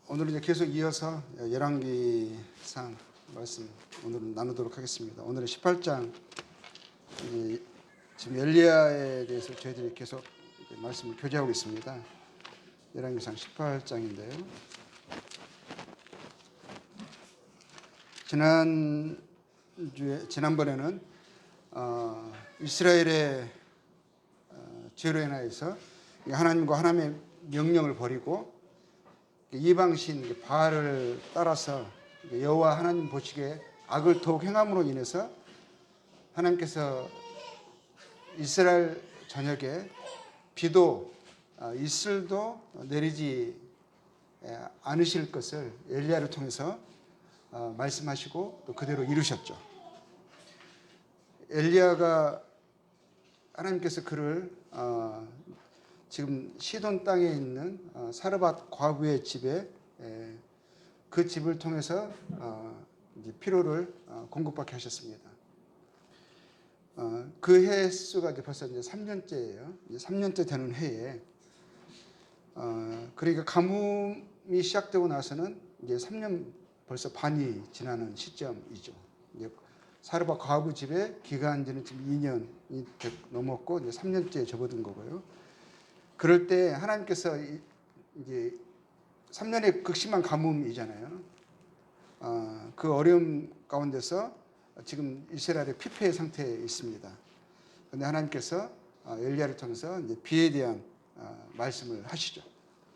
오늘은 이제 계속 이어서 열왕기상 말씀 오늘은 나누도록 하겠습니다. 오늘은 18장 지금 엘리야에 대해서 저희들이 계속 말씀을 교제하고 있습니다. 열왕기상 18장인데요. 지난번에는 이스라엘의 죄로 인하여서 하나님과 하나님의 명령을 버리고 이방신 바알을 따라서 여호와 하나님 보시기에 악을 더욱 행함으로 인해서 하나님께서 이스라엘 전역에 비도 이슬도 내리지 않으실 것을 엘리야를 통해서 말씀하시고 또 그대로 이루셨죠. 엘리야가 하나님께서 그를 지금 시돈 땅에 있는 사르밧 과부의 집에 그 집을 통해서 이제 피로를 공급받게 하셨습니다. 그 해 수가 이제 벌써 이제 3년째예요. 이제 3년째 되는 해에 그러니까 가뭄이 시작되고 나서는 이제 3년 벌써 반이 지나는 시점이죠. 이제 사르밧 과부 집에 기간지는 지금 2년이 넘었고 이제 3년째에 접어든 거고요. 그럴 때 하나님께서 이제 3년의 극심한 가뭄이잖아요. 그 어려움 가운데서 지금 이스라엘의 피폐의 상태에 있습니다. 그런데 하나님께서 엘리야를 통해서 이제 비에 대한 말씀을 하시죠.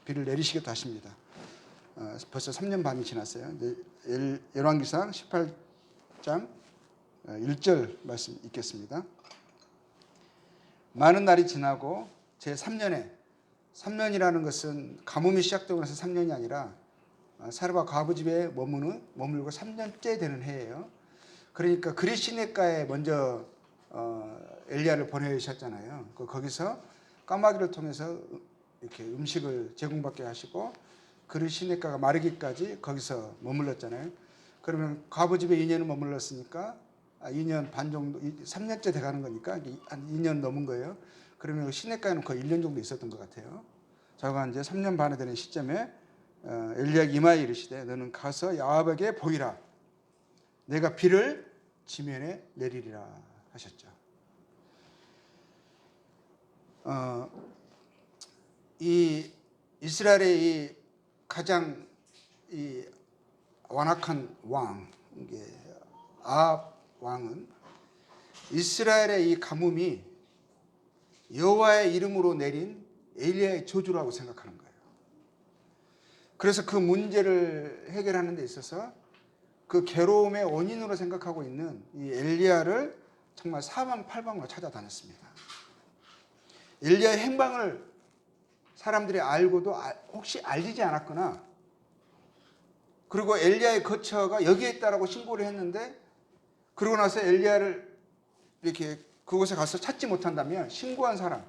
비를 내리시겠다 하십니다. 벌써 3년 반이 지났어요. 열왕기상 18장 1절 말씀 읽겠습니다. 많은 날이 지나고 제3년에 3년이라는 것은 가뭄이 시작되고 나서 3년이 아니라 사르밧 과부 집에 머물고 3년째 되는 해예요. 그러니까 그릿 시내가에 먼저 엘리야를 보내셨잖아요. 거기서 까마귀를 통해서 이렇게 음식을 제공받게 하시고 그릿 시내가가 마르기까지 거기서 머물렀잖아요. 그러면 과부 집에 2년을 머물렀으니까 2년 반 정도, 3년째 돼가는 거니까 한 2년 넘은 거예요. 그러면 시내가에는 거의 1년 정도 있었던 것 같아요. 자가 이제 3년 반에 되는 시점에 엘리야가 이마에 이르시되 너는 가서 아합에게 보이라. 내가 비를 지면에 내리리라 하셨죠. 이 이스라엘의 이 가장 이 완악한 왕, 이게 아합 왕은 이스라엘의 이 가뭄이 여호와의 이름으로 내린 엘리야의 저주라고 생각하는 거예요. 그래서 그 문제를 해결하는 데 있어서 그 괴로움의 원인으로 생각하고 있는 이 엘리야를 정말 사방팔방으로 찾아다녔습니다. 엘리야의 행방을 사람들이 알고도 혹시 알리지 않았거나 그리고 엘리야의 거처가 여기에 있다라고 신고를 했는데 그러고 나서 엘리야를 이렇게 그곳에 가서 찾지 못한다면 신고한 사람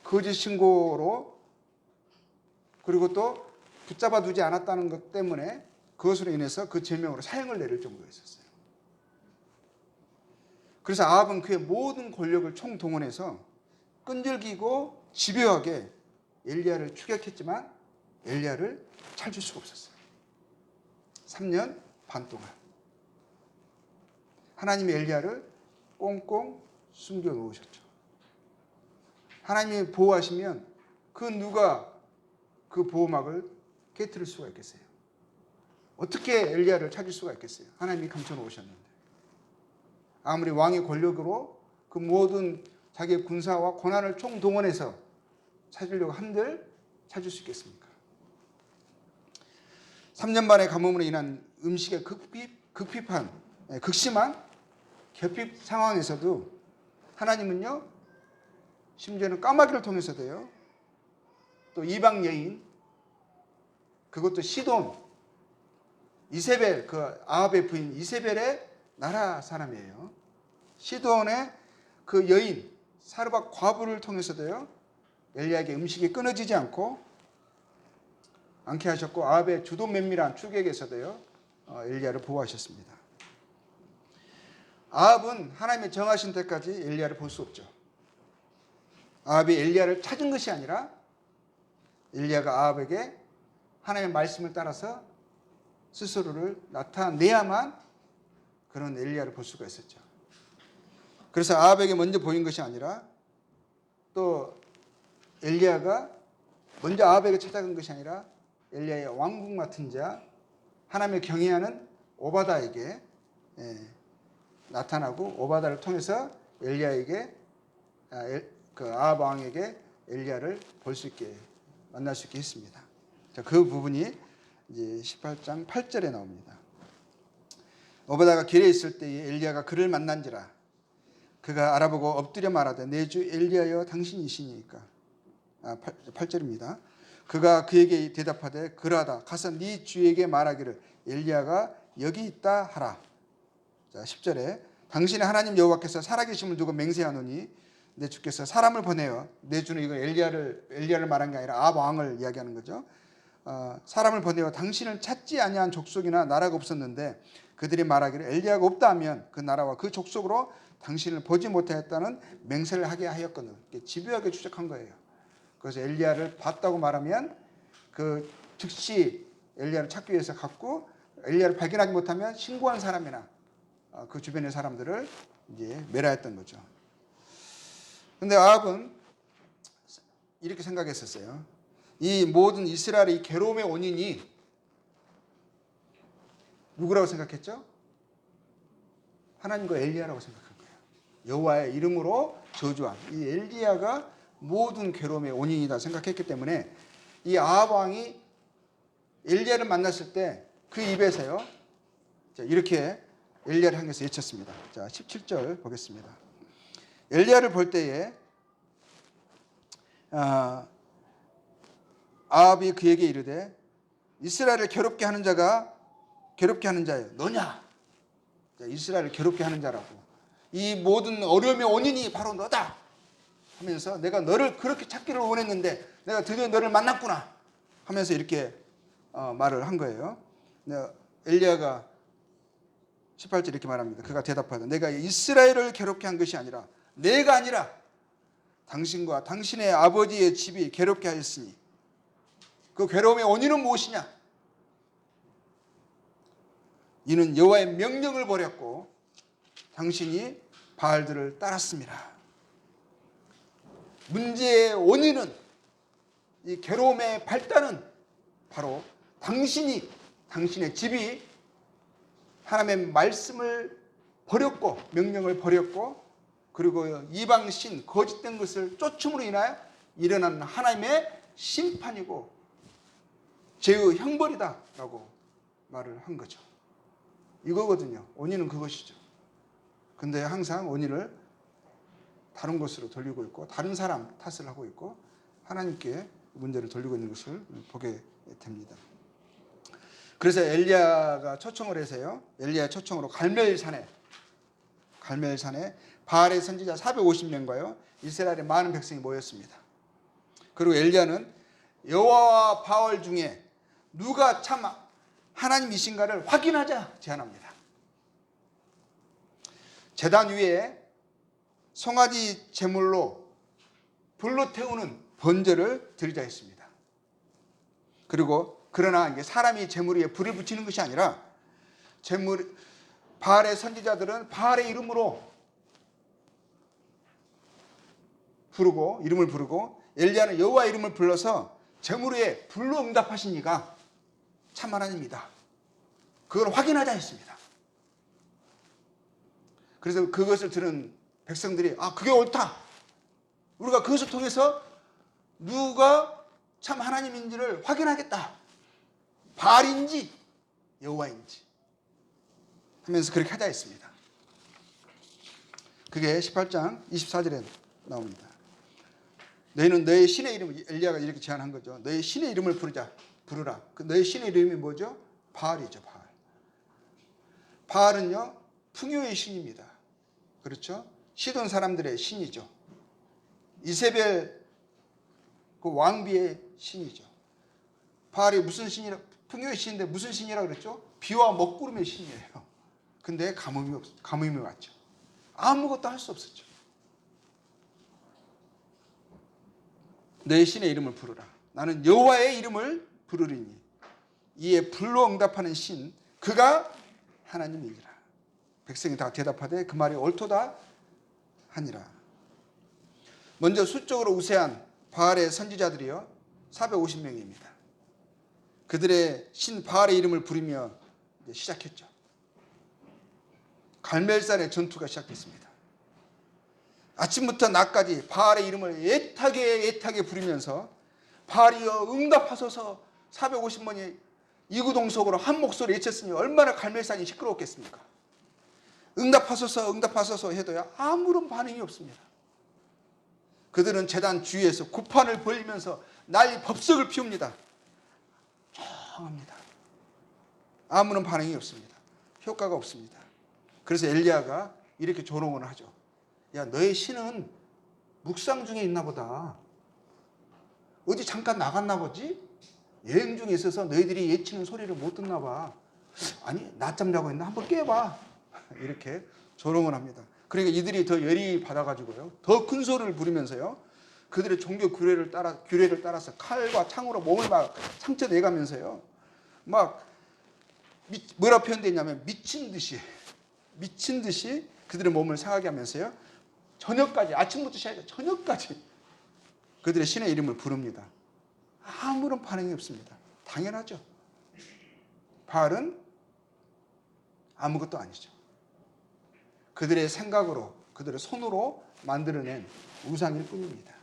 거짓 신고로 그리고 또 붙잡아 두지 않았다는 것 때문에 그것으로 인해서 그 죄명으로 사형을 내릴 정도였었어요. 그래서 아합은 그의 모든 권력을 총동원해서 끈질기고 집요하게 엘리야를 추격했지만 엘리야를 찾을 수가 없었어요. 3년 반 동안 하나님이 엘리야를 꽁꽁 숨겨 놓으셨죠. 하나님이 보호하시면 그 누가 그 보호막을 깨트릴 수가 있겠어요? 어떻게 엘리야를 찾을 수가 있겠어요? 하나님이 감춰 놓으셨는데 아무리 왕의 권력으로 그 모든 자기의 군사와 권한을 총동원해서 찾으려고 한들 찾을 수 있겠습니까? 3년 반의 가뭄으로 인한 음식의 극심한 결핍 상황에서도 하나님은요 심지어는 까마귀를 통해서도요 또 이방 여인 그것도 시돈 이세벨 그 아합의 부인 이세벨의 나라 사람이에요. 시돈의 그 여인 사르밧 과부를 통해서도요 엘리야에게 음식이 끊어지지 않게 하셨고 아합의 주도 면밀한 추격에서도요 엘리야를 보호하셨습니다. 아합은 하나님의 정하신 때까지 엘리야를 볼 수 없죠. 아합이 엘리야를 찾은 것이 아니라 엘리야가 아합에게 하나님의 말씀을 따라서 스스로를 나타내야만 그런 엘리야를 볼 수가 있었죠. 그래서 아합에게 먼저 보인 것이 아니라 또 엘리야가 먼저 아합에게 찾아간 것이 아니라 엘리야의 왕국 맡은 자 하나님을 경외하는 오바다에게 나타나고 오바다를 통해서 엘리야에게 그 아합 왕에게 엘리야를 볼 수 있게 만날 수 있게 했습니다. 자, 그 부분이 이제 18장 8절에 나옵니다. 오바다가 길에 있을 때에 엘리야가 그를 만난지라 그가 알아보고 엎드려 말하되 내 주 엘리야여 당신이시니까. 8절입니다. 그가 그에게 대답하되 그러하다 가서 네 주에게 말하기를 엘리야가 여기 있다 하라. 자, 10절에 당신의 하나님 여호와께서 살아계심을 두고 맹세하노니 내 주께서 사람을 보내어 내 주는 이거 엘리야를 말한 게 아니라 아합 왕을 이야기하는 거죠. 사람을 보내어 당신을 찾지 아니한 족속이나 나라가 없었는데 그들이 말하기를 엘리야가 없다 하면 그 나라와 그 족속으로 당신을 보지 못하였다는 맹세를 하게 하였거늘. 집요하게 추적한 거예요. 그래서 엘리야를 봤다고 말하면 그 즉시 엘리야를 찾기 위해서 갔고 엘리야를 발견하지 못하면 신고한 사람이나 그 주변의 사람들을 이제 멸하였던 거죠. 근데 아합은 이렇게 생각했었어요. 이 모든 이스라엘의 괴로움의 원인이 누구라고 생각했죠? 하나님과 엘리야라고 생각한 거예요. 여호와의 이름으로 저주한 이 엘리야가 모든 괴로움의 원인이다 생각했기 때문에 이 아합 왕이 엘리야를 만났을 때 그 입에서요 이렇게 엘리야를 향해서 외쳤습니다. 자, 17절 보겠습니다. 엘리야를 볼 때에 아합이 그에게 이르되 이스라엘을 괴롭게 하는 자가 괴롭게 하는 자예요. 너냐? 자, 이스라엘을 괴롭게 하는 자라고. 이 모든 어려움의 원인이 바로 너다 하면서 내가 너를 그렇게 찾기를 원했는데 내가 드디어 너를 만났구나 하면서 이렇게 말을 한 거예요. 엘리야가 18절 이렇게 말합니다. 그가 대답하되 내가 이스라엘을 괴롭게 한 것이 아니라 내가 아니라 당신과 당신의 아버지의 집이 괴롭게 하였으니 그 괴로움의 원인은 무엇이냐? 이는 여호와의 명령을 버렸고 당신이 바알들을 따랐습니다. 문제의 원인은 이 괴로움의 발단은 바로 당신의 집이 하나님의 말씀을 버렸고 명령을 버렸고 그리고 이방신 거짓된 것을 쫓음으로 인하여 일어난 하나님의 심판이고 죄의 형벌이다라고 말을 한 거죠. 이거거든요. 원인은 그것이죠. 근데 항상 원인을 다른 곳으로 돌리고 있고 다른 사람 탓을 하고 있고 하나님께 문제를 돌리고 있는 것을 보게 됩니다. 그래서 엘리야가 초청을 해서요. 엘리야 초청으로 갈멜산에 바알의 선지자 450명과요. 이스라엘의 많은 백성이 모였습니다. 그리고 엘리야는 여호와와 바알 중에 누가 참 하나님이신가를 확인하자 제안합니다. 제단 위에 송아지 제물로 불로 태우는 번제를 드리자 했습니다. 그리고 그러나 이게 사람이 제물 위에 불을 붙이는 것이 아니라 바알의 선지자들은 바알의 이름을 부르고 엘리야는 여호와 이름을 불러서 제물 위에 불로 응답하신 이가 참 하나님이다. 그걸 확인하자 했습니다. 그래서 그것을 들은 백성들이 그게 옳다. 우리가 그것을 통해서 누가 참 하나님인지를 확인하겠다. 바알인지 여호와인지 하면서 그렇게 하자 했습니다. 그게 18장 24절에 나옵니다. 너희는 너의 신의 이름, 엘리야가 이렇게 제안한 거죠. 너의 신의 이름을 부르라. 그 너의 신의 이름이 뭐죠? 바알이죠. 바알은요 풍요의 신입니다. 그렇죠? 시돈 사람들의 신이죠. 이세벨 그 왕비의 신이죠. 바알이 무슨 신이라? 풍요의 신인데 무슨 신이라 그랬죠? 비와 먹구름의 신이에요. 근데 가뭄이 왔죠. 아무것도 할 수 없었죠. 너의 신의 이름을 부르라. 나는 여호와의 이름을 부르리니 이에 불로 응답하는 신 그가 하나님이니라. 백성이 다 대답하되 그 말이 옳도다 하니라. 먼저 수적으로 우세한 바알의 선지자들이요 450명입니다. 그들의 신 바알의 이름을 부르며 시작했죠. 갈멜산의 전투가 시작됐습니다. 아침부터 낮까지 바알의 이름을 애타게 부르면서 바알이여 응답하소서 450명이 이구동성으로 한 목소리 외쳤으니 얼마나 갈멜산이 시끄러웠겠습니까? 응답하소서 해도요 아무런 반응이 없습니다. 그들은 제단 주위에서 구판을 벌리면서 난리 법석을 피웁니다. 조용합니다. 아무런 반응이 없습니다. 효과가 없습니다. 그래서 엘리야가 이렇게 조롱을 하죠. 야, 너의 신은 묵상 중에 있나 보다. 어디 잠깐 나갔나 보지? 여행 중에 있어서 너희들이 예치는 소리를 못 듣나 봐. 아니, 낮잠 자고 있나? 한번 깨봐. 이렇게 조롱을 합니다. 그러니까 이들이 더 열이 받아가지고요. 더 큰 소리를 부르면서요. 그들의 종교 규례를 따라서 칼과 창으로 몸을 막 상처 내가면서요. 막 뭐라 표현되냐면 미친 듯이 그들의 몸을 상하게 하면서요. 저녁까지 아침부터 시작해서 저녁까지 그들의 신의 이름을 부릅니다. 아무런 반응이 없습니다. 당연하죠. 바알은 아무것도 아니죠. 그들의 생각으로 그들의 손으로 만들어낸 우상일 뿐입니다.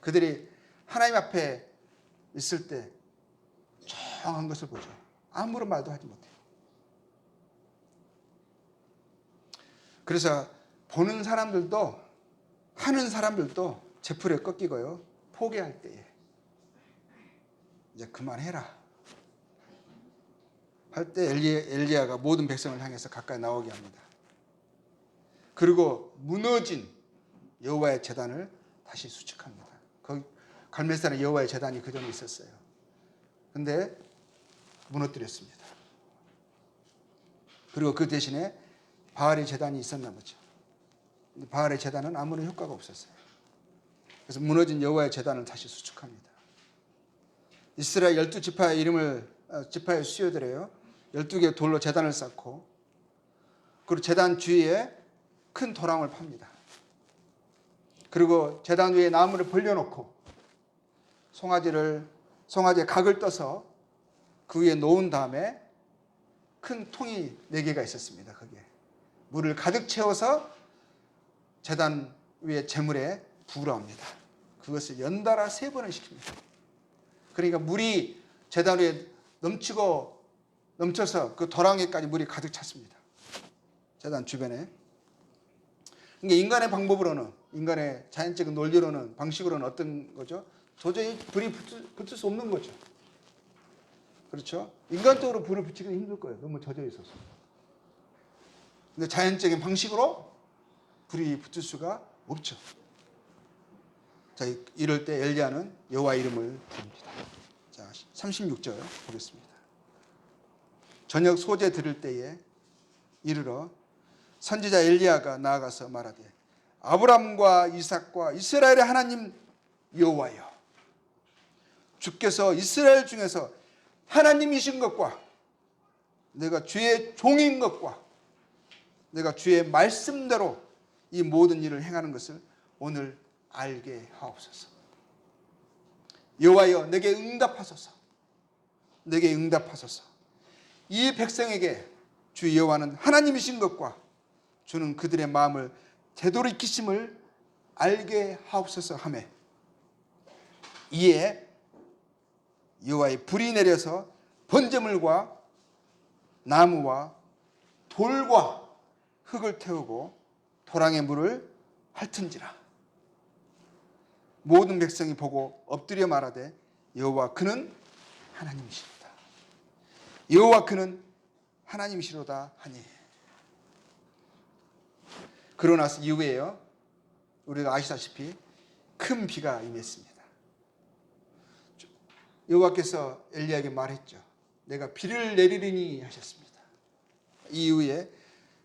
그들이 하나님 앞에 있을 때 조용한 것을 보죠. 아무런 말도 하지 못해요. 그래서 보는 사람들도 하는 사람들도 제풀에 꺾이고요. 포기할 때에 이제 그만해라 할 때 엘리야가 모든 백성을 향해서 가까이 나오게 합니다. 그리고 무너진 여호와의 제단을 다시 수축합니다. 거기 갈멜산에 여호와의 제단이 그 전에 있었어요. 근데 무너뜨렸습니다. 그리고 그 대신에 바알의 제단이 있었나 보죠. 근데 바알의 제단은 아무런 효과가 없었어요. 그래서 무너진 여호와의 제단을 다시 수축합니다. 이스라엘 12지파의 이름을 지파의 수요들이에요. 12개 돌로 제단을 쌓고 그리고 제단 주위에 큰 도랑을 팝니다. 그리고 제단 위에 나무를 벌려놓고 송아지에 각을 떠서 그 위에 놓은 다음에 큰 통이 4개가 있었습니다. 거기에 물을 가득 채워서 제단 위에 재물에 부으랍니다. 그것을 연달아 3번을 시킵니다. 그러니까 물이 제단 위에 넘쳐서 그 도랑에까지 물이 가득 찼습니다. 제단 주변에. 그러니까 인간의 방법으로는, 인간의 자연적인 논리로는, 방식으로는 어떤 거죠? 도저히 불이 붙을 수 없는 거죠. 그렇죠? 인간적으로 불을 붙이기는 힘들 거예요. 너무 젖어 있어서. 근데 자연적인 방식으로 불이 붙을 수가 없죠. 자, 이럴 때 엘리야는 여호와 이름을 부릅니다. 자, 36절 보겠습니다. 저녁 소재 들을 때에 이르러 선지자 엘리야가 나아가서 말하되 아브람과 이삭과 이스라엘의 하나님 여호와여, 주께서 이스라엘 중에서 하나님이신 것과 내가 주의 종인 것과 내가 주의 말씀대로 이 모든 일을 행하는 것을 오늘 알게 하옵소서. 여호와여, 내게 응답하소서. 내게 응답하소서. 이 백성에게 주 여호와는 하나님이신 것과 주는 그들의 마음을 되돌이키심을 알게 하옵소서 하며 이에 여호와의 불이 내려서 번제물과 나무와 돌과 흙을 태우고 도랑의 물을 핥은지라. 모든 백성이 보고 엎드려 말하되 여호와 그는 하나님이시로다. 여호와 그는 하나님이시로다 하니. 그러고 나서 이후에요, 우리가 아시다시피 큰 비가 임했습니다. 여호와께서 엘리야에게 말했죠. 내가 비를 내리리니 하셨습니다. 이후에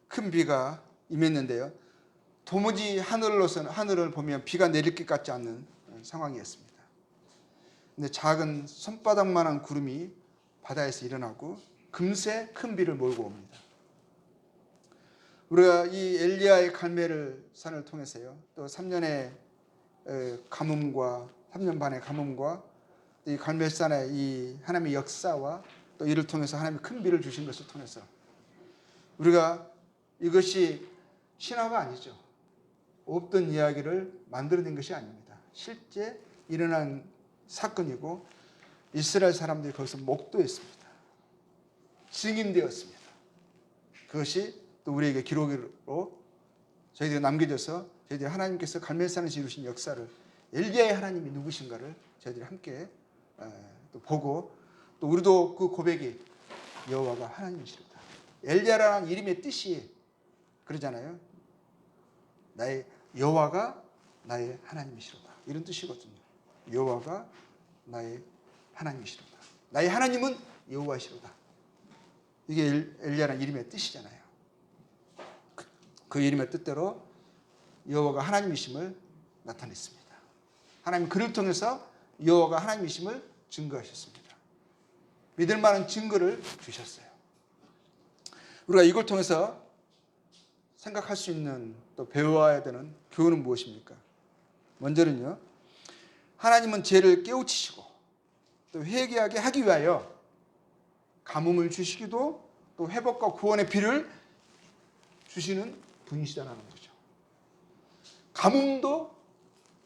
큰 비가 임했는데요, 도무지 하늘을 보면 비가 내릴 것 같지 않는 상황이었습니다. 근데 작은 손바닥만한 구름이 바다에서 일어나고 금세 큰 비를 몰고 옵니다. 우리가 이 엘리야의 갈멜을 산을 통해서요, 또 3년의 가뭄과 3년 반의 가뭄과 이 갈멜산의 이 하나님의 역사와 또 이를 통해서 하나님이 큰 비를 주신 것을 통해서 우리가 이것이 신화가 아니죠. 없던 이야기를 만들어낸 것이 아닙니다. 실제 일어난 사건이고 이스라엘 사람들이 거기서 목도했습니다. 증인되었습니다. 그것이 또 우리에게 기록으로 저희들이 남겨져서 저희들이 하나님께서 갈멜산에서 이루신 역사를, 엘리야의 하나님이 누구신가를 저희들이 함께 또 보고, 또 우리도 그 고백이 여호와가 하나님이시로다. 엘리야라는 이름의 뜻이 그러잖아요. 나의 여호와가 나의 하나님이시로다, 이런 뜻이거든요. 여호와가 나의 하나님이시로다. 나의 하나님은 여호와시로다. 이게 엘리야라는 이름의 뜻이잖아요. 그 이름의 뜻대로 여호와가 하나님이심을 나타냈습니다. 하나님 그를 통해서 여호와가 하나님이심을 증거하셨습니다. 믿을 만한 증거를 주셨어요. 우리가 이걸 통해서 생각할 수 있는, 또 배워야 되는 교훈은 무엇입니까? 먼저는요, 하나님은 죄를 깨우치시고 또 회개하게 하기 위하여 가뭄을 주시기도 또 회복과 구원의 비를 주시는 분이시다라는 거죠. 가뭄도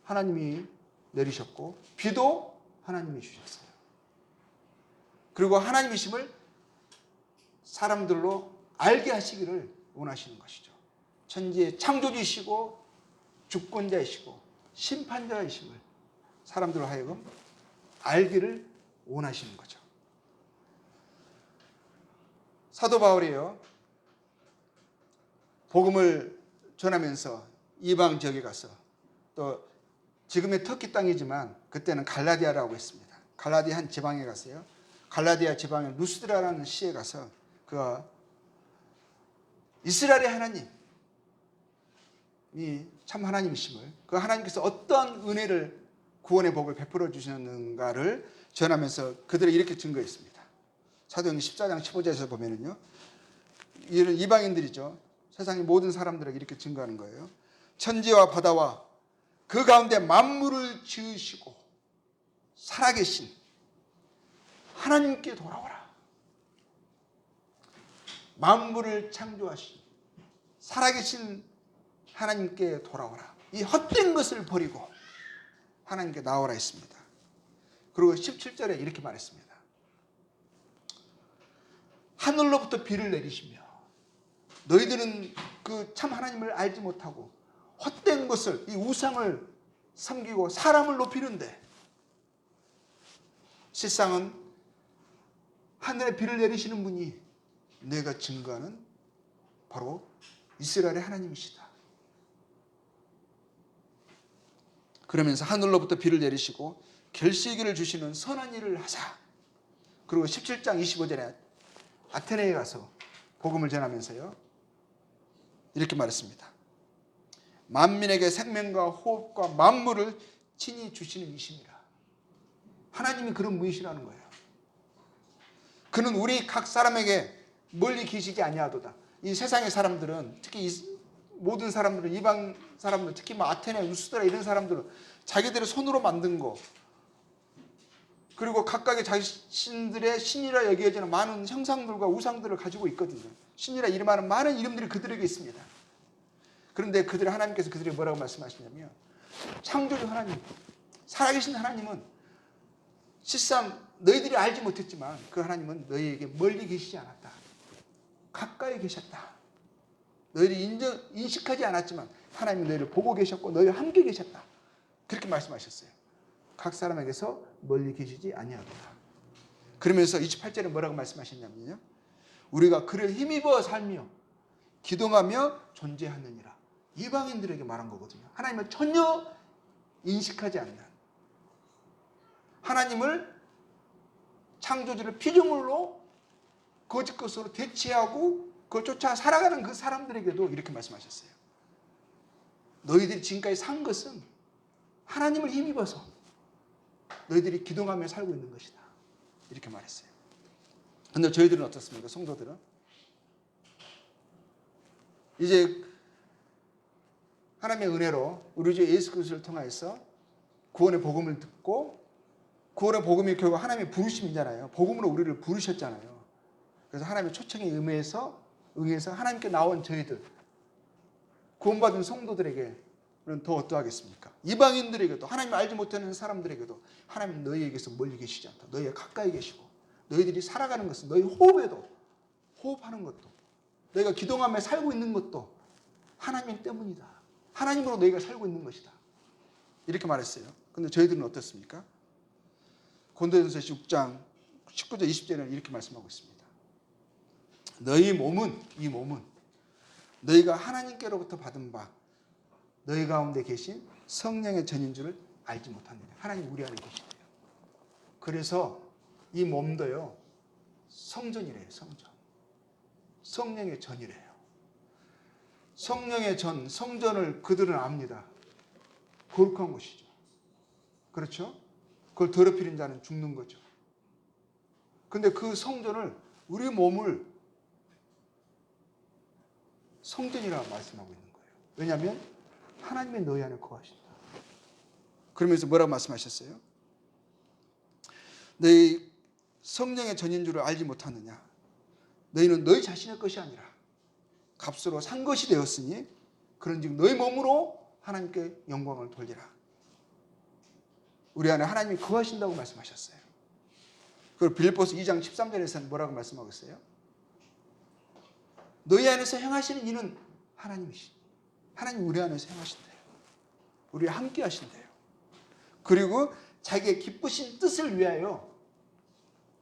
하나님이 내리셨고 비도 하나님이 주셨어요. 그리고 하나님이심을 사람들로 알게 하시기를 원하시는 것이죠. 천지의 창조주이시고 주권자이시고 심판자이심을 사람들로 하여금 알기를 원하시는 거죠. 사도 바울이요, 복음을 전하면서 이방 지역에 가서, 또 지금의 터키 땅이지만 그때는 갈라디아라고 했습니다. 갈라디아 한 지방에 가서요, 갈라디아 지방의 루스드라라는 시에 가서 그가 이스라엘의 하나님이 참 하나님이심을, 그 하나님께서 어떠한 은혜를, 구원의 복을 베풀어 주셨는가를 전하면서 그들이 이렇게 증거했습니다. 사도행전 14장 15절에서 보면은요, 이런 이방인들이죠, 세상의 모든 사람들에게 이렇게 증거하는 거예요. 천지와 바다와 그 가운데 만물을 지으시고 살아계신 하나님께 돌아오라. 만물을 창조하신 살아계신 하나님께 돌아오라. 이 헛된 것을 버리고 하나님께 나오라 했습니다. 그리고 17절에 이렇게 말했습니다. 하늘로부터 비를 내리시며 너희들은 그 참 하나님을 알지 못하고 헛된 것을, 이 우상을 섬기고 사람을 높이는데, 실상은 하늘에 비를 내리시는 분이 내가 증거하는 바로 이스라엘의 하나님이시다. 그러면서 하늘로부터 비를 내리시고 결실기를 주시는 선한 일을 하사. 그리고 17장 25절에 아테네에 가서 복음을 전하면서요, 이렇게 말했습니다. 만민에게 생명과 호흡과 만물을 친히 주시는 이심이라. 하나님이 그런 분이시라는 거예요. 그는 우리 각 사람에게 멀리 계시지 아니하도다. 이 세상의 사람들은, 특히 모든 사람들은, 이방 사람들, 특히 뭐 아테네, 루스드라 이런 사람들은 자기들의 손으로 만든 거, 그리고 각각의 자신들의 신이라 여겨지는 많은 형상들과 우상들을 가지고 있거든요. 신이라 이름하는 많은 이름들이 그들에게 있습니다. 그런데 그들의 하나님께서 그들에게 뭐라고 말씀하시냐면, 창조주 하나님, 살아계신 하나님은 실상 너희들이 알지 못했지만 그 하나님은 너희에게 멀리 계시지 않았다. 가까이 계셨다. 너희들이 인식하지 않았지만 하나님은 너희를 보고 계셨고 너희와 함께 계셨다. 그렇게 말씀하셨어요. 각 사람에게서 멀리 계시지 아니하도다. 그러면서 28절에 뭐라고 말씀하셨냐면요, 우리가 그를 힘입어 살며 기동하며 존재하느니라. 이방인들에게 말한 거거든요. 하나님을 전혀 인식하지 않는, 하나님을 창조주를 피조물로 거짓 것으로 대체하고 그걸 쫓아 살아가는 그 사람들에게도 이렇게 말씀하셨어요. 너희들이 지금까지 산 것은 하나님을 힘입어서 너희들이 기동하며 살고 있는 것이다. 이렇게 말했어요. 근데 저희들은 어떻습니까? 성도들은 이제 하나님의 은혜로 우리 주 예수 그리스도를 통하여서 구원의 복음을 듣고, 구원의 복음이 결국 하나님의 부르심이잖아요. 복음으로 우리를 부르셨잖아요. 그래서 하나님의 초청에 응해서 하나님께 나온 저희들, 구원받은 성도들에게는 더 어떠하겠습니까? 이방인들에게도, 하나님 알지 못하는 사람들에게도 하나님 너희에게서 멀리 계시지 않다. 너희가 가까이 계시고, 너희들이 살아가는 것은 너희 호흡에도, 호흡하는 것도, 너희가 기도하며 살고 있는 것도 하나님 때문이다. 하나님으로 너희가 살고 있는 것이다. 이렇게 말했어요. 근데 저희들은 어떻습니까? 고린도전서 6장 19절 20절에는 이렇게 말씀하고 있습니다. 너희 몸은, 이 몸은 너희가 하나님께로부터 받은 바 너희 가운데 계신 성령의 전인 줄을 알지 못하느냐. 하나님 우리 안에 계시대요. 그래서 이 몸도요, 성전이래요. 성전. 성령의 전이래요. 성령의 전, 성전을 그들은 압니다. 거룩한 곳이죠. 그렇죠? 그걸 더럽히는 자는 죽는 거죠. 근데 그 성전을, 우리 몸을 성전이라고 말씀하고 있는 거예요. 왜냐하면 하나님의 너희 안에 거하신다. 그러면서 뭐라고 말씀하셨어요? 너희 성령의 전인 줄을 알지 못하느냐. 너희는 너희 자신의 것이 아니라 값으로 산 것이 되었으니 그런즉 너희 몸으로 하나님께 영광을 돌리라. 우리 안에 하나님이 거하신다고 말씀하셨어요. 그리고 빌립보서 2장 13절에서는 뭐라고 말씀하고 있어요? 너희 안에서 행하시는 이는 하나님이시니, 하나님 우리 안에서 행하신대요. 우리와 함께 하신대요. 그리고 자기의 기쁘신 뜻을 위하여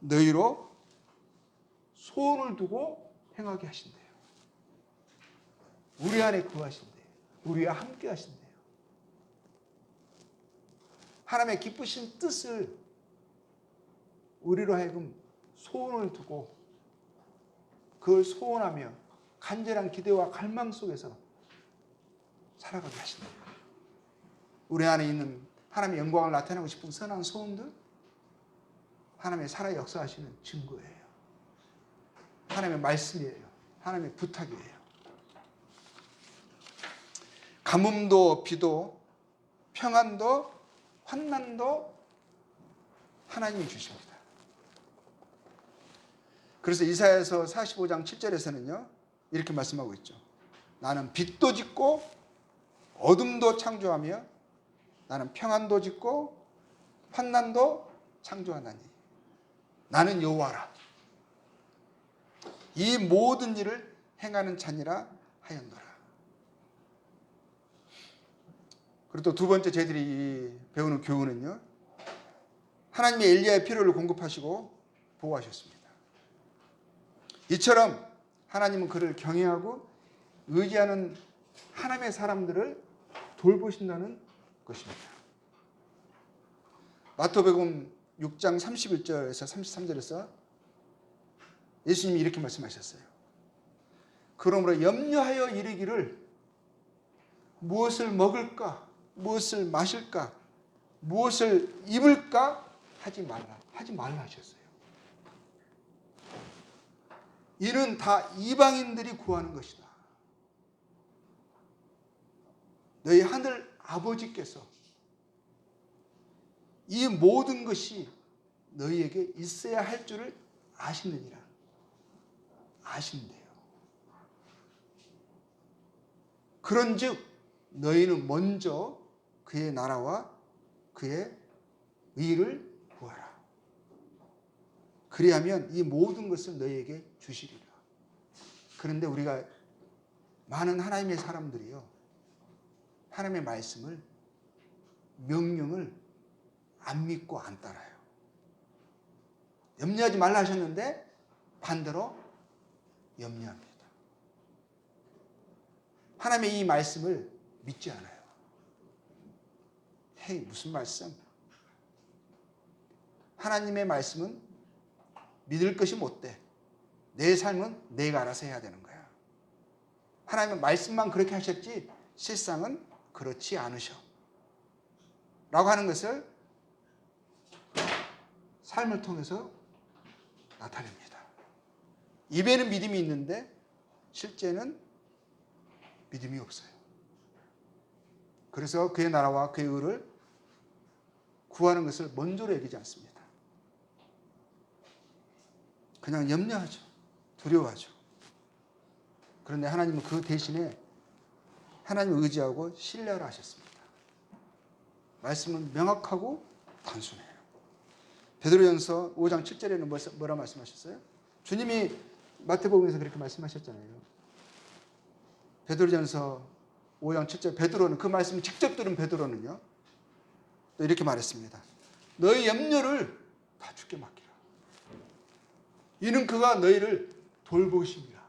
너희로 소원을 두고 행하게 하신대요. 우리 안에 거하신대요. 우리와 함께 하신대요. 하나님의 기쁘신 뜻을 우리로 하여금 소원을 두고 그걸 소원하며 간절한 기대와 갈망 속에서 살아가게 하신대요. 우리 안에 있는 하나님의 영광을 나타내고 싶은 선한 소원들, 하나님의 살아 역사하시는 증거예요. 하나님의 말씀이에요. 하나님의 부탁이에요. 가뭄도 비도 평안도 환난도 하나님이 주십니다. 그래서 이사야서 45장 7절에서는요 이렇게 말씀하고 있죠. 나는 빛도 짓고 어둠도 창조하며 나는 평안도 짓고 환난도 창조하나니 나는 여호와라. 이 모든 일을 행하는 자니라 하였노라. 그리고 또 두 번째 저희들이 배우는 교훈은요, 하나님의 엘리야의 필요를 공급하시고 보호하셨습니다. 이처럼 하나님은 그를 경외하고 의지하는 하나님의 사람들을 돌보신다는 것입니다. 마태복음 6장 31절에서 33절에서 예수님이 이렇게 말씀하셨어요. 그러므로 염려하여 이르기를 무엇을 먹을까, 무엇을 마실까, 무엇을 입을까 하지 말라 하셨어요. 이는 다 이방인들이 구하는 것이다. 너희 하늘 아버지께서 이 모든 것이 너희에게 있어야 할 줄을 아시느니라. 아신대요. 그런즉 너희는 먼저 그의 나라와 그의 의를 구하라. 그리하면 이 모든 것을 너희에게 주시리라. 그런데 우리가 많은 하나님의 사람들이요, 하나님의 말씀을, 명령을 안 믿고 안 따라요. 염려하지 말라 하셨는데 반대로 염려합니다. 하나님의 이 말씀을 믿지 않아요. 헤이, 무슨 말씀? 하나님의 말씀은 믿을 것이 못 돼. 내 삶은 내가 알아서 해야 되는 거야. 하나님의 말씀만 그렇게 하셨지 실상은 그렇지 않으셔. 라고 하는 것을 삶을 통해서 나타냅니다. 입에는 믿음이 있는데 실제는 믿음이 없어요. 그래서 그의 나라와 그의 의를 구하는 것을 먼저로 여기지 않습니다. 그냥 염려하죠. 두려워하죠. 그런데 하나님은 그 대신에 하나님을 의지하고 신뢰하라 하셨습니다. 말씀은 명확하고 단순해요. 베드로전서 5장 7절에는 뭐라 말씀하셨어요? 주님이 마태복음에서 그렇게 말씀하셨잖아요. 베드로전서 5장 7절, 베드로는 그 말씀을 직접 들은 베드로는요, 또 이렇게 말했습니다. 너희 염려를 다 주께 맡기라. 이는 그가 너희를 돌보심이라.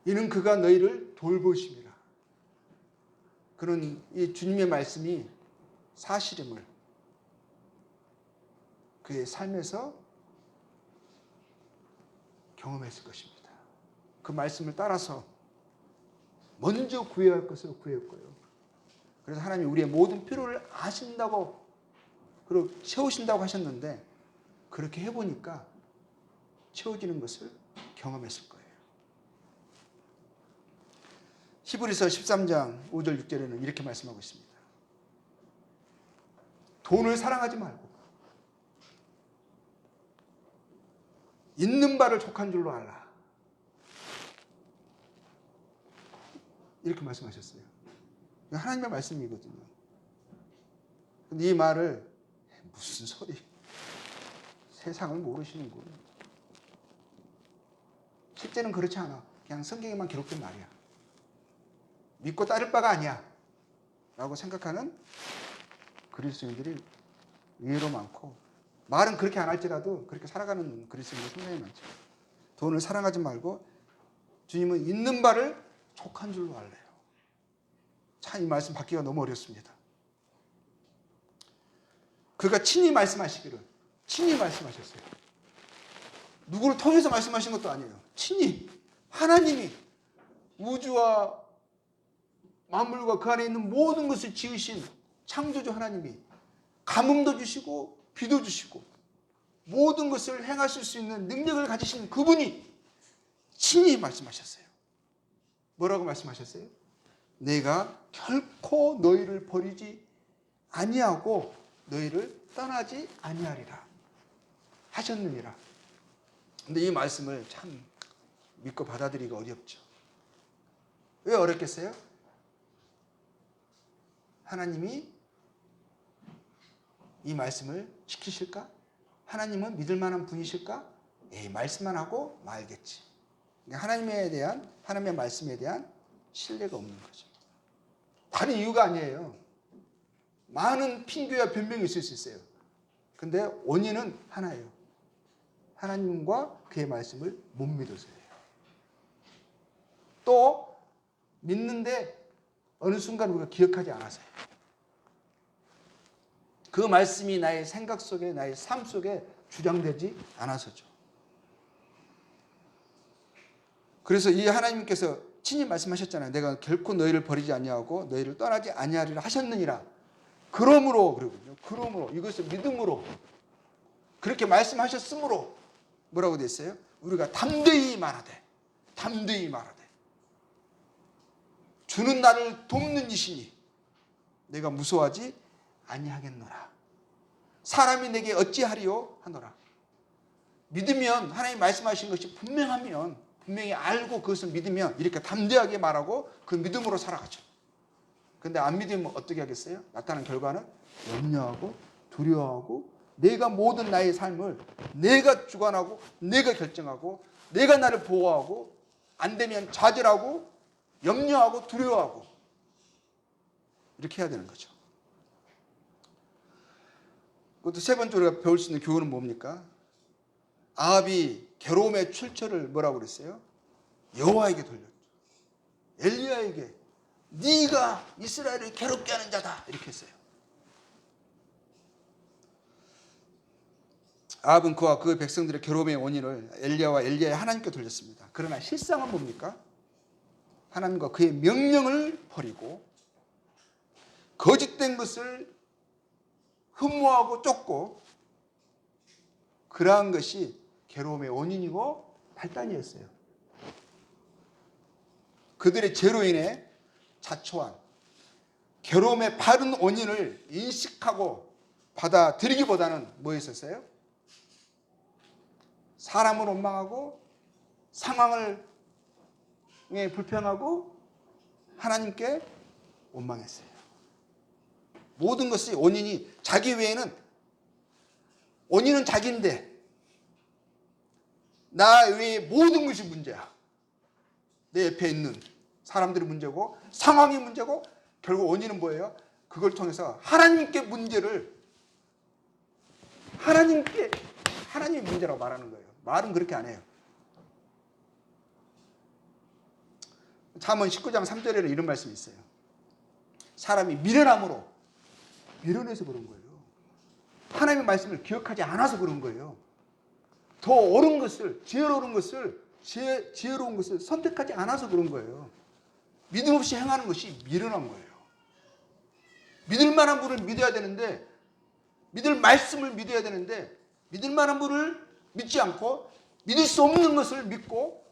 이는 그가 너희를 돌보심이라. 그런 이 주님의 말씀이 사실임을 그의 삶에서 경험했을 것입니다. 그 말씀을 따라서 먼저 구해야 할 것을 구했고요. 그래서 하나님이 우리의 모든 필요를 아신다고 그리고 채우신다고 하셨는데 그렇게 해보니까 채워지는 것을 경험했을 거예요. 히브리서 13장 5절 6절에는 이렇게 말씀하고 있습니다. 돈을 사랑하지 말고 있는 바를 족한 줄로 알라. 이렇게 말씀하셨어요. 하나님의 말씀이거든요. 근데 이 말을 무슨 소리? 세상을 모르시는군. 실제는 그렇지 않아. 그냥 성경에만 기록된 말이야. 믿고 따를 바가 아니야. 라고 생각하는 그리스도인들이 의외로 많고, 말은 그렇게 안 할지라도 그렇게 살아가는 그리스도인들이 상당히 많죠. 돈을 사랑하지 말고 주님은 있는 바를 족한 줄로 알래요. 참 이 말씀 받기가 너무 어렵습니다. 그가 친히 말씀하시기를, 친히 말씀하셨어요. 누구를 통해서 말씀하신 것도 아니에요. 친히 하나님이 우주와 만물과 그 안에 있는 모든 것을 지으신 창조주 하나님이 가뭄도 주시고 비도 주시고 모든 것을 행하실 수 있는 능력을 가지신 그분이 친히 말씀하셨어요. 뭐라고 말씀하셨어요? 내가 결코 너희를 버리지 아니하고 너희를 떠나지 아니하리라 하셨느니라. 근데 이 말씀을 참 믿고 받아들이기가 어렵죠. 왜 어렵겠어요? 하나님이 이 말씀을 지키실까? 하나님은 믿을 만한 분이실까? 에이, 말씀만 하고 말겠지. 하나님의 말씀에 대한 신뢰가 없는 거죠. 다른 이유가 아니에요. 많은 핑계와 변명이 있을 수 있어요. 근데 원인은 하나예요. 하나님과 그의 말씀을 못 믿어서예요. 또 믿는데 어느 순간 우리가 기억하지 않아서요. 그 말씀이 나의 생각 속에, 나의 삶 속에 주장되지 않아서죠. 그래서 이 하나님께서 친히 말씀하셨잖아요. 내가 결코 너희를 버리지 아니하고 너희를 떠나지 아니하리라 하셨느니라. 그러므로 이것을 믿음으로 그렇게 말씀하셨으므로 뭐라고 돼 있어요? 우리가 담대히 말하되 주는 나를 돕는 이시니 내가 무서워하지 아니하겠노라. 사람이 내게 어찌하리요 하노라. 믿으면 하나님 말씀하신 것이 분명히 알고 그것을 믿으면 이렇게 담대하게 말하고 그 믿음으로 살아가죠. 근데 안 믿으면 어떻게 하겠어요? 나타나는 결과는 염려하고 두려워하고 내가 모든 나의 삶을 내가 주관하고 내가 결정하고 내가 나를 보호하고 안 되면 좌절하고 염려하고 두려워하고 이렇게 해야 되는 거죠. 그것도 세 번째로 우리가 배울 수 있는 교훈은 뭡니까? 아합이 괴로움의 출처를 뭐라고 그랬어요? 여호와에게 돌렸죠. 엘리야에게 네가 이스라엘을 괴롭게 하는 자다 이렇게 했어요. 아합은 그와 그 백성들의 괴로움의 원인을 엘리야와 엘리야의 하나님께 돌렸습니다. 그러나 실상은 뭡니까? 하나님과 그의 명령을 버리고 거짓된 것을 흠모하고 쫓고 그러한 것이 괴로움의 원인이고 발단이었어요. 그들의 죄로 인해 자초한 괴로움의 바른 원인을 인식하고 받아들이기보다는 뭐였었어요? 사람을 원망하고 상황을 불평하고 하나님께 원망했어요. 모든 것이 원인이 자기 외에는 원인은 자기인데 나 외에 모든 것이 문제야. 내 옆에 있는 사람들이 문제고 상황이 문제고 결국 원인은 뭐예요? 그걸 통해서 하나님께 문제를 하나님의 문제라고 말하는 거예요. 말은 그렇게 안 해요. 잠언 19장 3절에는 이런 말씀이 있어요. 사람이 미련함으로 미련해서 그런 거예요. 하나님의 말씀을 기억하지 않아서 그런 거예요. 더 옳은 것을 지혜로운 것을 선택하지 않아서 그런 거예요. 믿음 없이 행하는 것이 미련한 거예요. 믿을 만한 분을 믿어야 되는데 믿을 말씀을 믿어야 되는데 믿을 만한 분을 믿지 않고 믿을 수 없는 것을 믿고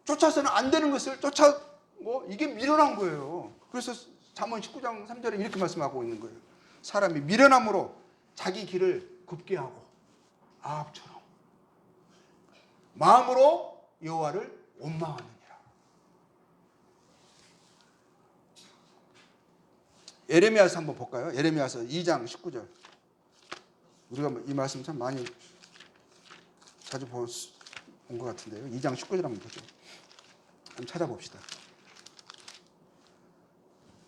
쫓아서는 안 되는 것을 쫓아고 이게 미련한 거예요. 그래서 잠언 19장 3절에 이렇게 말씀하고 있는 거예요. 사람이 미련함으로 자기 길을 굽게 하고 아합처럼 마음으로 여호와를 원망하느니라. 예레미야서 한번 볼까요? 예레미야서 2장 19절. 우리가 이 말씀 참 많이 자주 본 것 같은데요. 2장 19절 한번 보죠. 한번 찾아봅시다.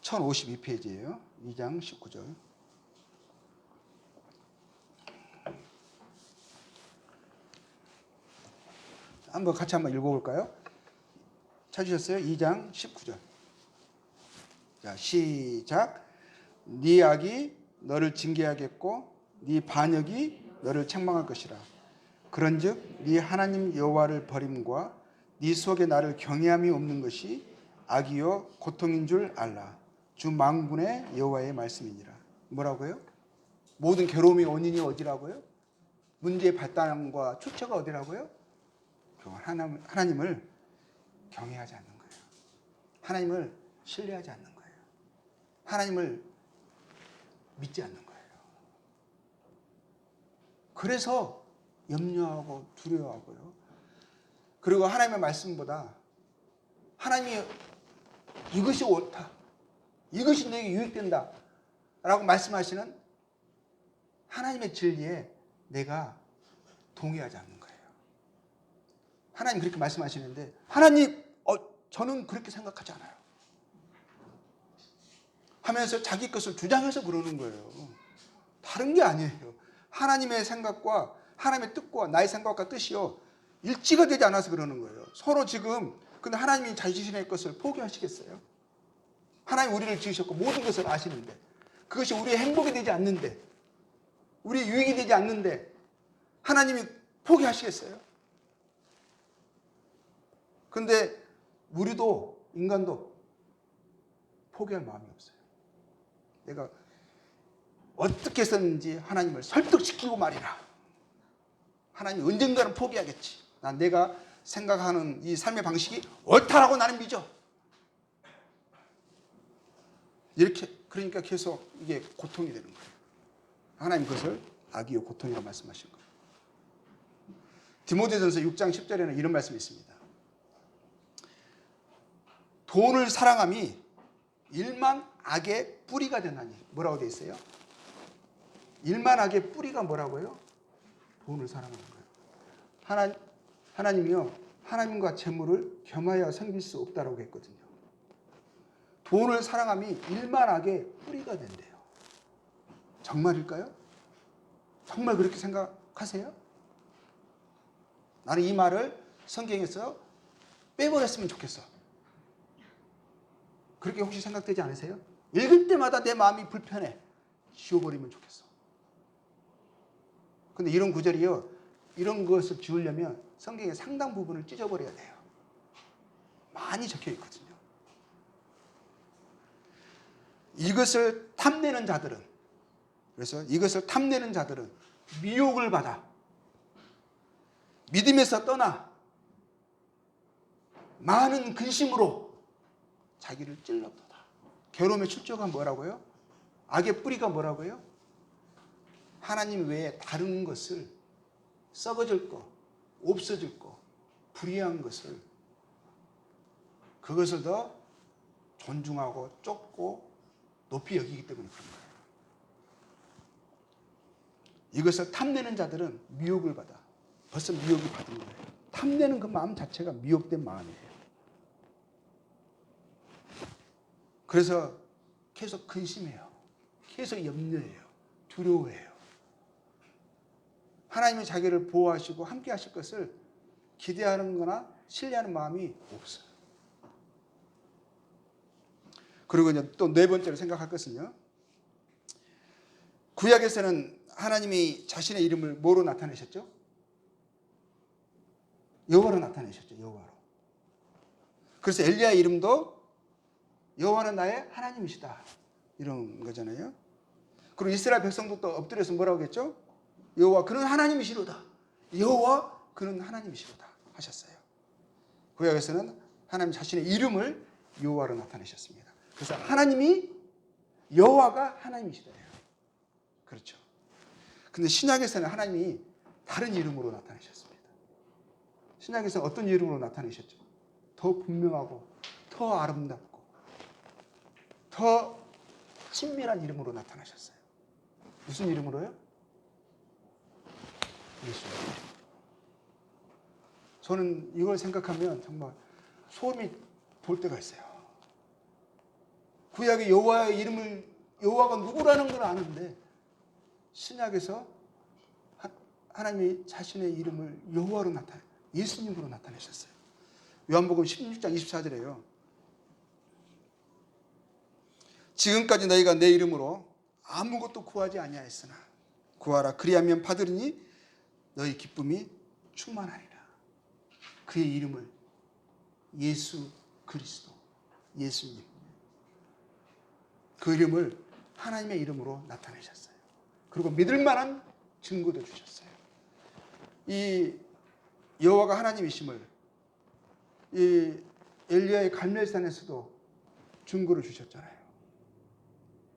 1052페이지예요. 2장 19절. 한번 같이 한번 읽어볼까요? 찾으셨어요? 2장 19절. 자, 시작. 네 악이 너를 징계하겠고 네 반역이 너를 책망할 것이라. 그런즉 네 하나님 여호와를 버림과 네 속에 나를 경외함이 없는 것이 악이요 고통인 줄 알라. 주 만군의 여호와의 말씀이니라. 뭐라고요? 모든 괴로움의 원인이 어디라고요? 문제의 발단과 출처가 어디라고요? 하나님을 경외하지 않는 거예요. 하나님을 신뢰하지 않는 거예요. 하나님을 믿지 않는 거예요. 그래서 염려하고 두려워하고요. 그리고 하나님의 말씀보다 하나님이 이것이 옳다, 이것이 내게 유익된다 라고 말씀하시는 하나님의 진리에 내가 동의하지 않는 거예요. 하나님 그렇게 말씀하시는데 하나님 저는 그렇게 생각하지 않아요 하면서 자기 것을 주장해서 그러는 거예요. 다른 게 아니에요. 하나님의 생각과 하나님의 뜻과 나의 생각과 뜻이요 일치가 되지 않아서 그러는 거예요. 서로 지금 근데 하나님이 자신의 것을 포기하시겠어요? 하나님 우리를 지으셨고 모든 것을 아시는데 그것이 우리의 행복이 되지 않는데 우리의 유익이 되지 않는데 하나님이 포기하시겠어요? 근데 우리도 인간도 포기할 마음이 없어요. 내가 어떻게 해서든지 하나님을 설득시키고 말이라. 하나님이 언젠가는 포기하겠지. 난 내가 생각하는 이 삶의 방식이 옳다라고 나는 믿어. 이렇게 그러니까 계속 이게 고통이 되는 거예요. 하나님 그것을 악이요 고통이라고 말씀하신 거예요. 디모데전서 6장 10절에는 이런 말씀이 있습니다. 돈을 사랑함이 일만 악의 뿌리가 되나니. 뭐라고 되어 있어요? 일만 악의 뿌리가 뭐라고요? 돈을 사랑하는 거예요. 하나님이요 하나님과 재물을 겸하여 섬길 수 없다라고 했거든요. 돈을 사랑함이 일만 악의 뿌리가 된대요. 정말일까요? 정말 그렇게 생각하세요? 나는 이 말을 성경에서 빼버렸으면 좋겠어. 그렇게 혹시 생각되지 않으세요? 읽을 때마다 내 마음이 불편해. 지워버리면 좋겠어. 근데 이런 구절이요. 이런 것을 지우려면 성경의 상당 부분을 찢어버려야 돼요. 많이 적혀 있거든요. 이것을 탐내는 자들은 그래서 이것을 탐내는 자들은 미혹을 받아 믿음에서 떠나 많은 근심으로 자기를 찔렀도다. 괴로움의 출처가 뭐라고요? 악의 뿌리가 뭐라고요? 하나님 외에 다른 것을, 썩어질 거, 없어질 거, 불의한 것을, 그것을 더 존중하고 쫓고 높이 여기기 때문에 그런 거예요. 이것을 탐내는 자들은 미혹을 받아. 벌써 미혹이 받은 거예요. 탐내는 그 마음 자체가 미혹된 마음이에요. 그래서 계속 근심해요. 계속 염려해요. 두려워해요. 하나님이 자기를 보호하시고 함께 하실 것을 기대하는 거나 신뢰하는 마음이 없어요. 그리고 이제 또 네 번째로 생각할 것은요. 구약에서는 하나님이 자신의 이름을 뭐로 나타내셨죠? 여호와로 나타내셨죠. 여호와로. 그래서 엘리야의 이름도 여호와는 나의 하나님이시다. 이런 거잖아요. 그리고 이스라엘 백성도 또 엎드려서 뭐라고 했죠? 여호와 그는 하나님이시로다. 여호와 그는 하나님이시로다 하셨어요. 구약에서는 하나님 자신의 이름을 여호와로 나타내셨습니다. 그래서 하나님이 여호와가 하나님이시래요. 그렇죠. 근데 신약에서는 하나님이 다른 이름으로 나타내셨습니다. 신약에서는 어떤 이름으로 나타내셨죠? 더 분명하고 더 아름답고 더 친밀한 이름으로 나타나셨어요. 무슨 이름으로요? 예수. 저는 이걸 생각하면 정말 소름이 돋을 때가 있어요. 구약의 여호와의 이름을 여호와가 누구라는 걸 아는데 신약에서 하나님이 자신의 이름을 여호와로 예수님으로 나타내셨어요. 요한복음 16장 24절에요. 지금까지 너희가 내 이름으로 아무것도 구하지 아니하였으나 구하라 그리하면 받으리니 너희 기쁨이 충만하리라. 그의 이름을 예수 그리스도, 예수님, 그 이름을 하나님의 이름으로 나타내셨어요. 그리고 믿을 만한 증거도 주셨어요. 이 여호와가 하나님이심을 이 엘리야의 갈멜산에서도 증거를 주셨잖아요.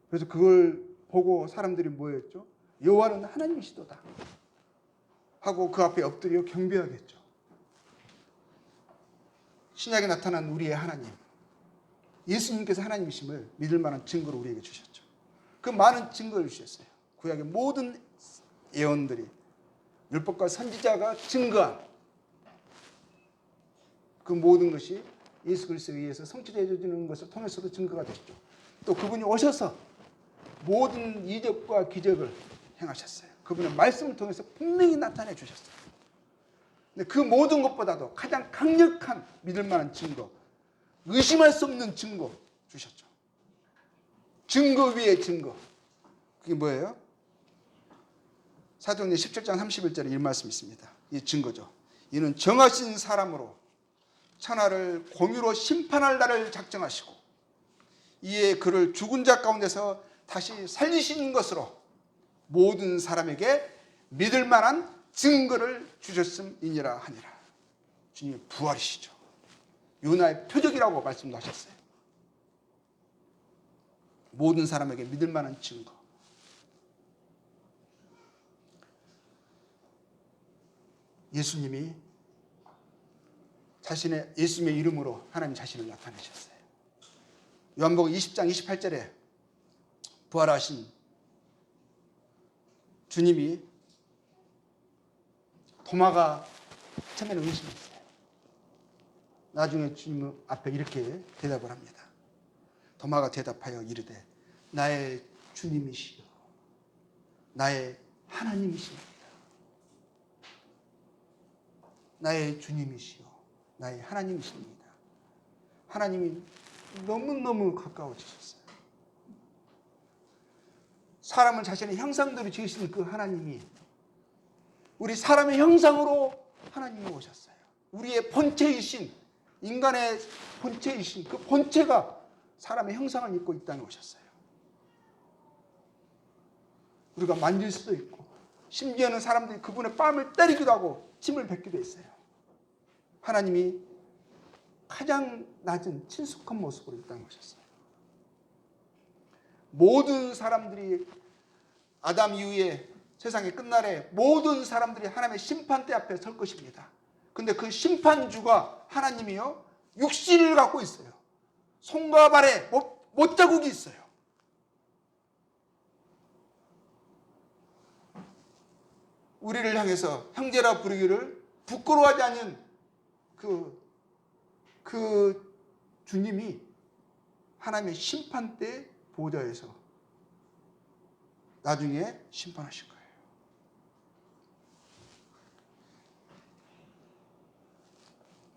그래서 그걸 보고 사람들이 뭐였죠? 여호와는 하나님이시도다 하고 그 앞에 엎드려 경배하겠죠. 신약에 나타난 우리의 하나님, 예수님께서 하나님이심을 믿을 만한 증거를 우리에게 주셨죠. 그 많은 증거를 주셨어요. 구약의 모든 예언들이 율법과 선지자가 증거한 그 모든 것이 예수 그리스도에 의해서 성취되어 주는 것을 통해서도 증거가 됐죠. 또 그분이 오셔서 모든 이적과 기적을 행하셨어요. 그분의 말씀을 통해서 분명히 나타내 주셨어요. 근데 그 모든 것보다도 가장 강력한 믿을 만한 증거, 의심할 수 없는 증거 주셨죠. 증거 위에 증거. 그게 뭐예요? 사도행전 17장 31절에 이 말씀이 있습니다. 이 증거죠. 이는 정하신 사람으로 천하를 공유로 심판할 날을 작정하시고 이에 그를 죽은 자 가운데서 다시 살리신 것으로 모든 사람에게 믿을 만한 증거를 주셨음이니라 하니라. 주님의 부활이시죠. 요나의 표적이라고 말씀도 하셨어요. 모든 사람에게 믿을 만한 증거. 예수님이 자신의 예수님의 이름으로 하나님 자신을 나타내셨어요. 요한복음 20장 28절에 부활하신 주님이 도마가 처음에는 의심했어요. 나중에 주님 앞에 이렇게 대답을 합니다. 도마가 대답하여 이르되 나의 주님이시여 나의 하나님이십니다. 나의 주님이시여 나의 하나님이십니다. 하나님이 너무너무 가까워지셨어요. 사람을 자신의 형상대로 지으신 그 하나님이 우리 사람의 형상으로 하나님이 오셨어요. 우리의 본체이신 인간의 본체이신 그 본체가 사람의 형상을 입고 이 땅에 오셨어요. 우리가 만질 수도 있고 심지어는 사람들이 그분의 뺨을 때리기도 하고 짐을 뱉기도 했어요. 하나님이 가장 낮은 친숙한 모습으로 이 땅에 오셨어요. 모든 사람들이 아담 이후에 세상의 끝날에 모든 사람들이 하나님의 심판대 앞에 설 것입니다. 근데 그 심판주가 하나님이요, 육신을 갖고 있어요. 손과 발에 못자국이 있어요. 우리를 향해서 형제라 부르기를 부끄러워하지 않는 그 주님이 하나님의 심판대 보좌에서 나중에 심판하실 거예요.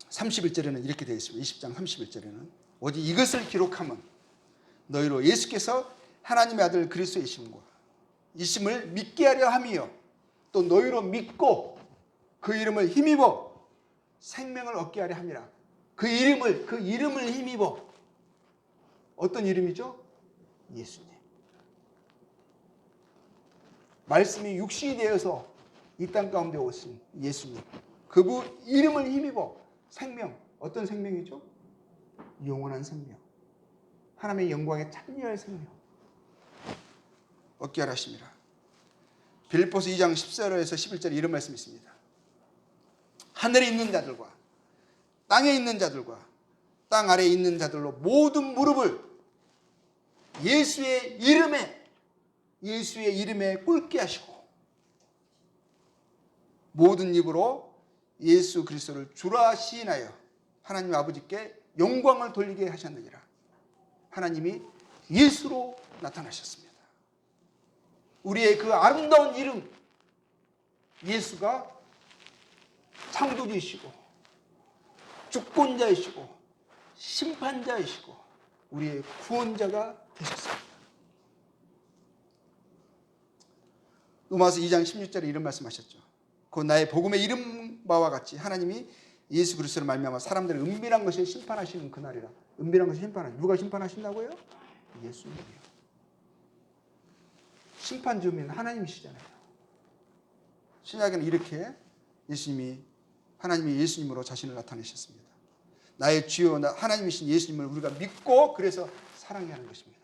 31절에는 이렇게 되어 있습니다. 20장 31절에는 오직 이것을 기록하면 너희로 예수께서 하나님의 아들 그리스도이심과 이심을 믿게 하려 함이요 또 너희로 믿고 그 이름을 힘입어 생명을 얻게 하려 함이라. 그 이름을 힘입어. 어떤 이름이죠? 예수님. 말씀이 육신이 되어서 이 땅 가운데 오신 예수님. 그분 이름을 힘입어 생명. 어떤 생명이죠? 영원한 생명. 하나님의 영광에 참여할 생명. 얻게 하라 하심이라. 빌립보서 2장 14절에서 11절에 이런 말씀이 있습니다. 하늘에 있는 자들과 땅에 있는 자들과 땅 아래에 있는 자들로 모든 무릎을 예수의 이름에 꿇게 하시고 모든 입으로 예수 그리스도를 주라 시인하여 하나님 아버지께 영광을 돌리게 하셨느니라. 하나님이 예수로 나타나셨습니다. 우리의 그 아름다운 이름 예수가 창조주이시고 주권자이시고 심판자이시고 우리의 구원자가 되셨습니다. 로마서 2장 16절에 이런 말씀하셨죠. 곧 나의 복음의 이름 바와 같이 하나님이 예수 그리스도를 말미암아 사람들을 은밀한 것을 심판하시는 그날이라. 은밀한 것을 심판하시는 누가 심판하신다고요? 예수님이요. 심판주민 하나님이시잖아요. 신약에는 이렇게 하나님이 예수님으로 자신을 나타내셨습니다. 나의 주요 하나님이신 예수님을 우리가 믿고 그래서 사랑해야 하는 것입니다.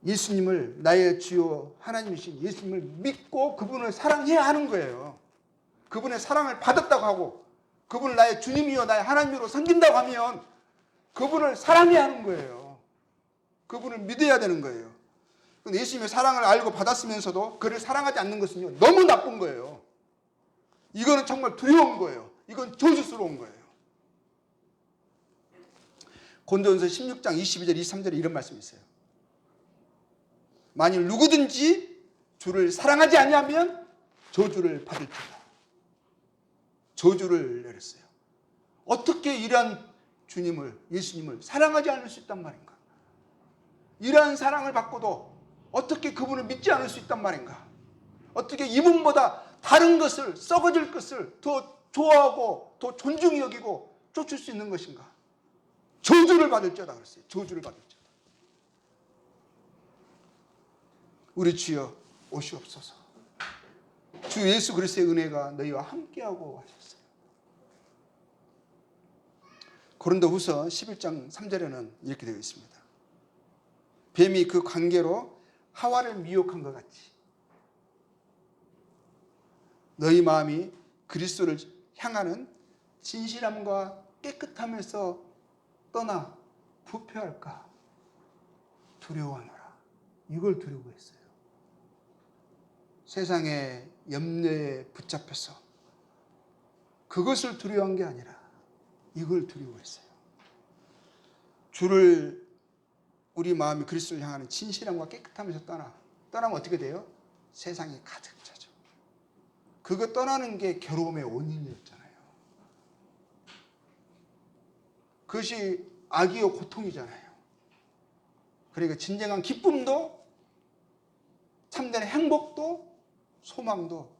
예수님을 나의 주요 하나님이신 예수님을 믿고 그분을 사랑해야 하는 거예요. 그분의 사랑을 받았다고 하고 그분을 나의 주님이요 나의 하나님으로 섬긴다고 하면 그분을 사랑해야 하는 거예요. 그분을 믿어야 되는 거예요. 근데 예수님의 사랑을 알고 받았으면서도 그를 사랑하지 않는 것은요 너무 나쁜 거예요. 이거는 정말 두려운 거예요. 이건 저주스러운 거예요. 고린도전서 16장 22절 23절에 이런 말씀이 있어요. 만일 누구든지 주를 사랑하지 아니하면 저주를 받을지다. 저주를 내렸어요. 어떻게 이러한 주님을 예수님을 사랑하지 않을 수 있단 말인가? 이러한 사랑을 받고도 어떻게 그분을 믿지 않을 수 있단 말인가? 어떻게 이분보다 다른 것을 썩어질 것을 더 좋아하고 더 존중히 여기고 쫓을 수 있는 것인가? 저주를 받을지어다 그랬어요. 저주를 받을지어다. 우리 주여 오시옵소서. 주 예수 그리스도의 은혜가 너희와 함께하고 하셨어요. 고린도후서 11장 3절에는 이렇게 되어 있습니다. 뱀이 그 관계로 하와를 미혹한 것 같이 너희 마음이 그리스도를 향하는 진실함과 깨끗함에서 떠나 부패할까 두려워하노라. 이걸 두려워했어요. 세상의 염려에 붙잡혀서 그것을 두려워한 게 아니라 이걸 두려워했어요. 주를 우리 마음이 그리스도를 향하는 진실함과 깨끗함에서 떠나면 어떻게 돼요? 세상이 가득 차죠. 그거 떠나는 게 괴로움의 원인이었잖아요. 그것이 악이요 고통이잖아요. 그러니까 진정한 기쁨도 참된 행복도 소망도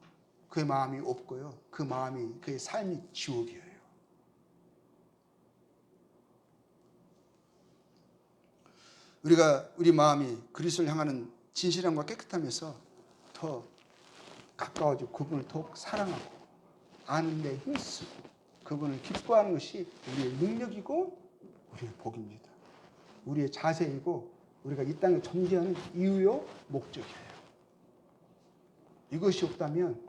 그의 마음이 없고요. 그 마음이 그의 삶이 지옥이에요. 우리 마음이 그리스도를 향하는 진실함과 깨끗함에서 더 가까워지고 그분을 더욱 사랑하고 아는 데 힘쓰고 그분을 기뻐하는 것이 우리의 능력이고 우리의 복입니다. 우리의 자세이고 우리가 이 땅에 존재하는 이유요 목적이에요. 이것이 없다면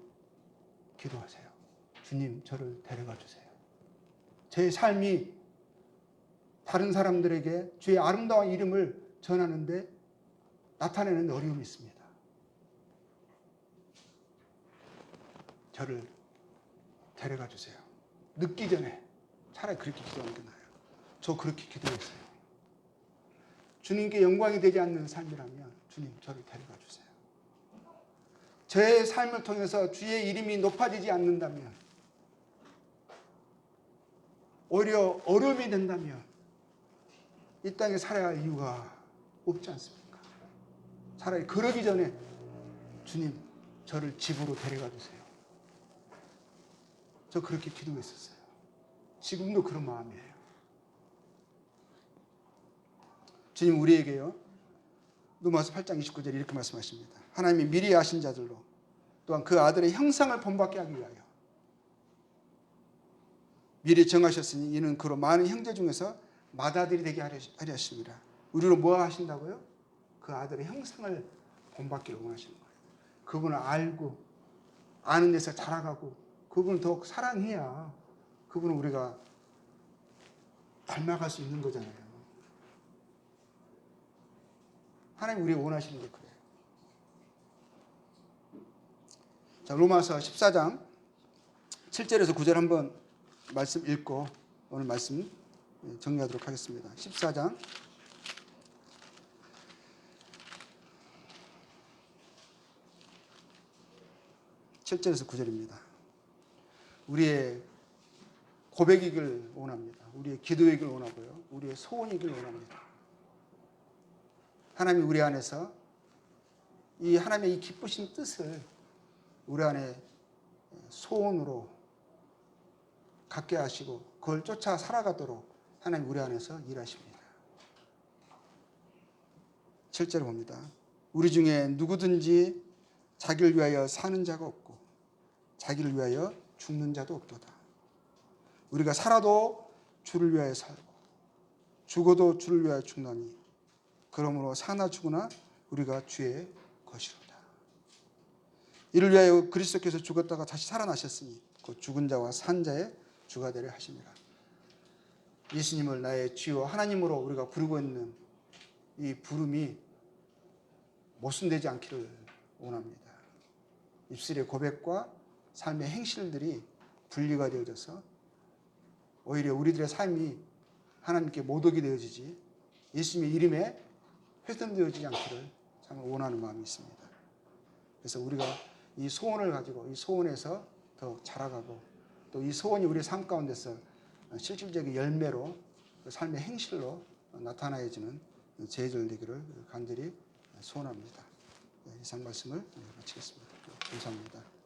기도하세요. 주님, 저를 데려가 주세요. 제 삶이 다른 사람들에게 주의 아름다운 이름을 전하는데 나타내는 어려움이 있습니다. 저를 데려가 주세요. 늦기 전에 차라리 그렇게 기도하는 게 나아요. 저 그렇게 기도했어요. 주님께 영광이 되지 않는 삶이라면 주님, 저를 데려가 주세요. 제 삶을 통해서 주의 이름이 높아지지 않는다면, 오히려 어려움이 된다면 이 땅에 살아야 할 이유가 없지 않습니까? 차라리 그러기 전에 주님, 저를 집으로 데려가 주세요. 저 그렇게 기도했었어요. 지금도 그런 마음이에요. 주님, 우리에게요, 로마서 8장 29절에 이렇게 말씀하십니다. 하나님이 미리 아신 자들로 또한 그 아들의 형상을 본받게 하기 위하여 미리 정하셨으니 이는 그로 많은 형제 중에서 맏아들이 되게 하려 하십니다. 우리로 뭐 하신다고요? 그 아들의 형상을 본받기를 원하시는 거예요. 그분을 알고 아는 데서 자라가고 그분을 더욱 사랑해야 그분을 우리가 닮아갈 수 있는 거잖아요. 하나님 우리 원하시는 게 그래요. 자, 로마서 14장 7절에서 9절 한번 말씀 읽고 오늘 말씀 정리하도록 하겠습니다. 14장 7절에서 9절입니다. 우리의 고백이길 원합니다. 우리의 기도이길 원하고요. 우리의 소원이길 원합니다. 하나님이 우리 안에서 이 하나님의 이 기쁘신 뜻을 우리 안에 소원으로 갖게 하시고 그걸 쫓아 살아가도록 하나님 우리 안에서 일하십니다. 7절을 봅니다. 우리 중에 누구든지 자기를 위하여 사는 자가 없고 자기를 위하여 죽는 자도 없도다. 우리가 살아도 주를 위하여 살고 죽어도 주를 위하여 죽나니 그러므로 사나 죽으나 우리가 주의 것이로다. 이를 위하여 그리스도께서 죽었다가 다시 살아나셨으니 그 죽은 자와 산 자의 주가 되려 하십니다. 예수님을 나의 주여 하나님으로 우리가 부르고 있는 이 부름이 모순되지 않기를 원합니다. 입술의 고백과 삶의 행실들이 분리가 되어져서 오히려 우리들의 삶이 하나님께 모독이 되어지지 예수님의 이름에 훼손되어지지 않기를 참 원하는 마음이 있습니다. 그래서 우리가 이 소원을 가지고 이 소원에서 더 자라가고 또 이 소원이 우리의 삶 가운데서 실질적인 열매로 삶의 행실로 나타나야지는 제자들 되기를 간절히 소원합니다. 이상 말씀을 마치겠습니다. 감사합니다.